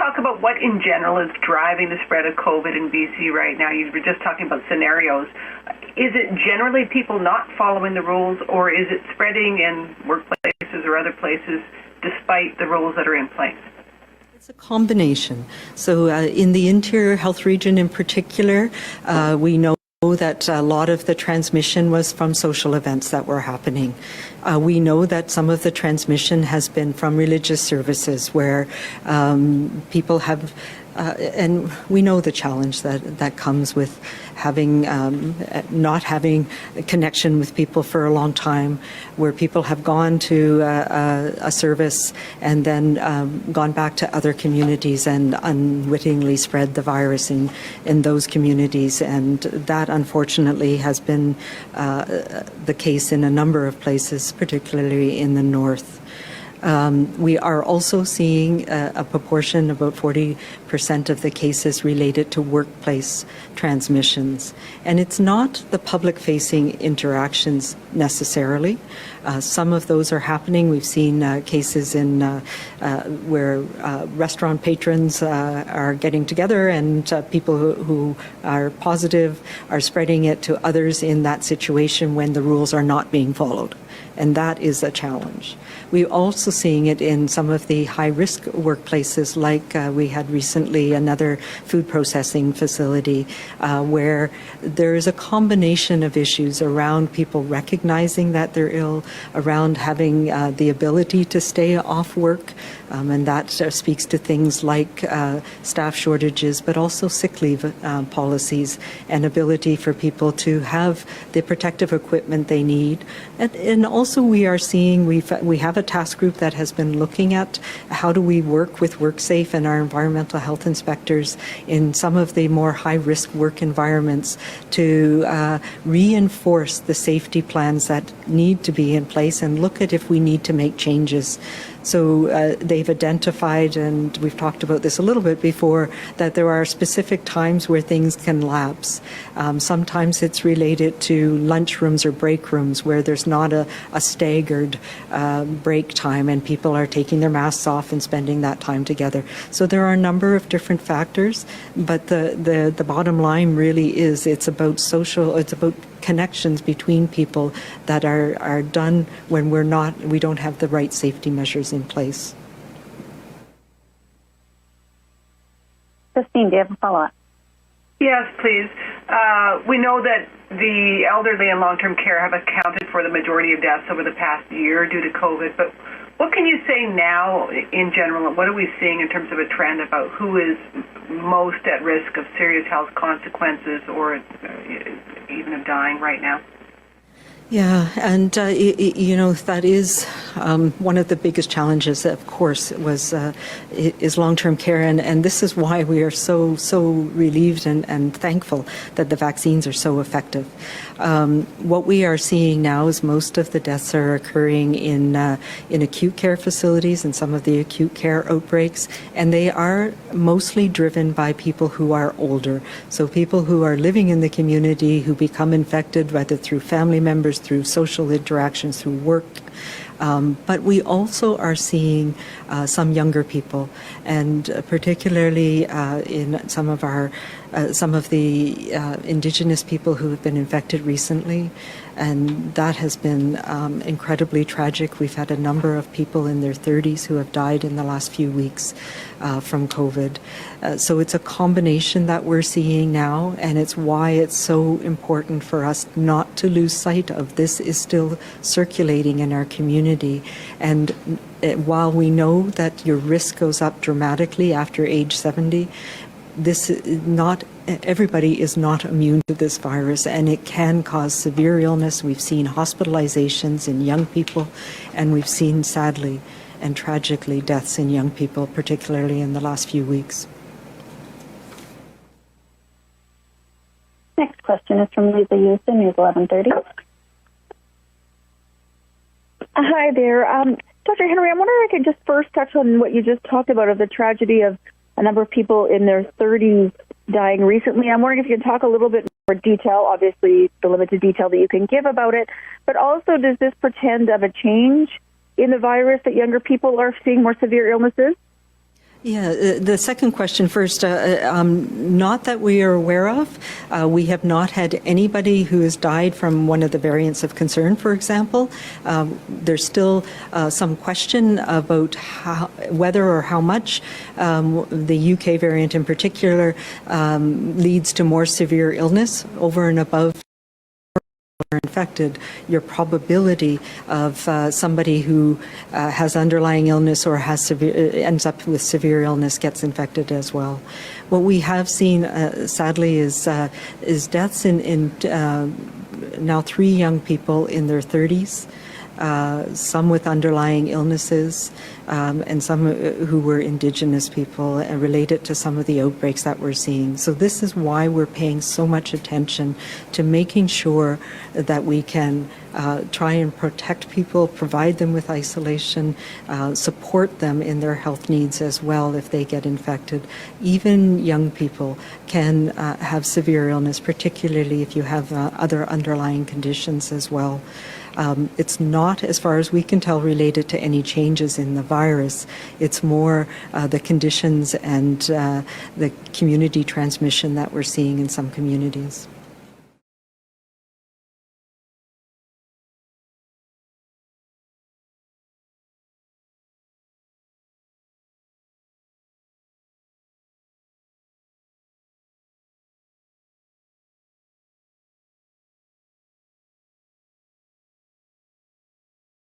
talk about what in general is driving the spread of COVID in BC right now? You were just talking about scenarios. Is it generally people not following the rules, or is it spreading in workplaces or other places despite the rules that are in place? It's a combination. So in the interior health region in particular, we know that a lot of the transmission was from social events that were happening. We know that some of the transmission has been from religious services where people have, and we know the challenge that comes with having not having a connection with people for a long time, where people have gone to a service and then gone back to other communities and unwittingly spread the virus in those communities. And that unfortunately has been the case in a number of places, particularly in the north. We are also seeing a proportion, about 40% of the cases related to workplace transmissions. And it's not the public-facing interactions necessarily. Some of those are happening. We've seen cases in where restaurant patrons are getting together and people who are positive are spreading it to others in that situation when the rules are not being followed. And that is a challenge. We're also seeing it in some of the high-risk workplaces, like we had recently another food processing facility where there is a combination of issues around people recognizing that they're ill, around having the ability to stay off work, and that speaks to things like staff shortages, but also sick leave policies and ability for people to have the protective equipment they need. And also we are seeing, we have a task group that has been looking at how do we work with WorkSafe and our environmental health inspectors in some of the more high-risk work environments to reinforce the safety plans that need to be in place and look at if we need to make changes. So they've identified, and we've talked about this a little bit before, that there are specific times where things can lapse. Sometimes it's related to lunchrooms or break rooms where there's not a staggered break time and people are taking their masks off and spending that time together. So there are a number of different factors, but the bottom line really is it's about connections between people that are done when we don't have the right safety measures in place. Christine, do you have a follow-up? Yes, please. We know that the elderly and long-term care have accounted for the majority of deaths over the past year due to COVID, but what can you say now in general? What are we seeing in terms of a trend about who is most at risk of serious health consequences or even of dying right now? Yeah, and that is one of the biggest challenges, of course, is long-term care, and this is why we are so relieved and thankful that the vaccines are so effective. What we are seeing now is most of the deaths are occurring in acute care facilities and some of the acute care outbreaks, and they are mostly driven by people who are older. So people who are living in the community who become infected, whether through family members, through social interactions, through work. But we also are seeing some younger people, and particularly in some of the Indigenous people who have been infected recently, and that has been incredibly tragic. We've had a number of people in their 30s who have died in the last few weeks from COVID. So it's a combination that we're seeing now, and it's why it's so important for us not to lose sight of this is still circulating in our community. And while we know that your risk goes up dramatically after age 70, everybody is not immune to this virus, and it can cause severe illness. We've seen hospitalizations in young people, and we've seen, sadly and tragically, deaths in young people, particularly in the last few weeks. Next question is from Lisa Houston, News 1130. Hi there. Dr. Henry, I'm wondering if I could just first touch on what you just talked about of the tragedy of a number of people in their 30s dying recently. I'm wondering if you can talk a little bit more detail, obviously the limited detail that you can give about it, but also does this portend of a change in the virus that younger people are seeing more severe illnesses? Yeah, the second question first, not that we are aware of. We have not had anybody who has died from one of the variants of concern, for example. There's still some question about whether or how much the UK variant in particular leads to more severe illness over and above infected. Your probability of somebody who has underlying illness or has ends up with severe illness gets infected as well. What we have seen, sadly, is deaths in now 3 young people in their 30s. Some with underlying illnesses, and some who were Indigenous people related to some of the outbreaks that we're seeing. So this is why we're paying so much attention to making sure that we can try and protect people, provide them with isolation, support them in their health needs as well if they get infected. Even young people can have severe illness, particularly if you have other underlying conditions as well. It's not, as far as we can tell, related to any changes in the virus. It's more the conditions and the community transmission that we're seeing in some communities.